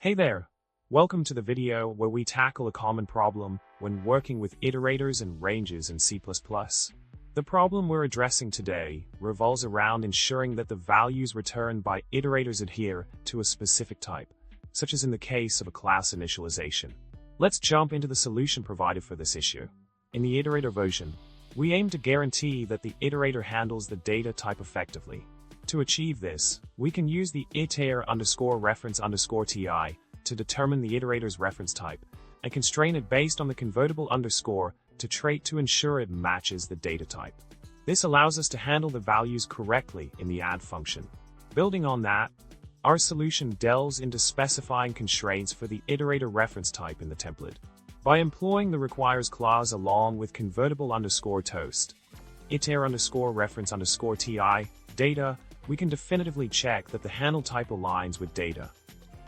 Hey there! Welcome to the video where we tackle a common problem when working with iterators and ranges in C++. The problem we're addressing today revolves around ensuring that the values returned by iterators adhere to a specific type, such as in the case of a class initialization. Let's jump into the solution provided for this issue. In the iterator version, we aim to guarantee that the iterator handles the data type effectively. To achieve this, we can use the iter_reference_ti to determine the iterator's reference type and constrain it based on the convertible underscore to trait to ensure it matches the data type. This allows us to handle the values correctly in the add function. Building on that, our solution delves into specifying constraints for the iterator reference type in the template. By employing the requires clause along with convertible underscore toast, iter_reference_ti, data, we can definitively check that the handle type aligns with data.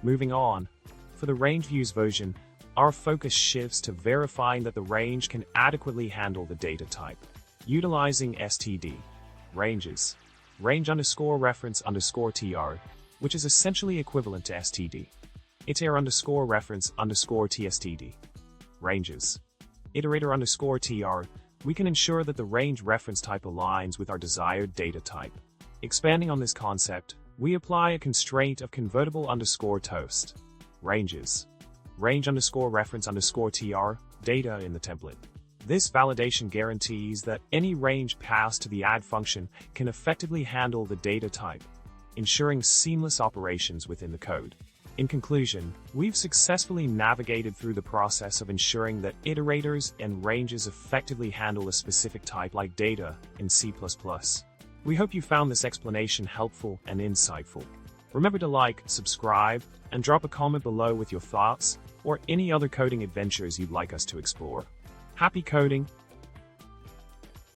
Moving on, for the Rangeviews version, our focus shifts to verifying that the range can adequately handle the data type. Utilizing std, ranges, range_reference_tr, which is essentially equivalent to std, iter_reference_tstd, ranges, iterator_tr, we can ensure that the range reference type aligns with our desired data type. Expanding on this concept, we apply a constraint of convertible underscore toast, ranges, range_reference_tr, data in the template. This validation guarantees that any range passed to the add function can effectively handle the data type, ensuring seamless operations within the code. In conclusion, we've successfully navigated through the process of ensuring that iterators and ranges effectively handle a specific type like data in C++. We hope you found this explanation helpful and insightful. Remember to like, subscribe, and drop a comment below with your thoughts or any other coding adventures you'd like us to explore. Happy coding!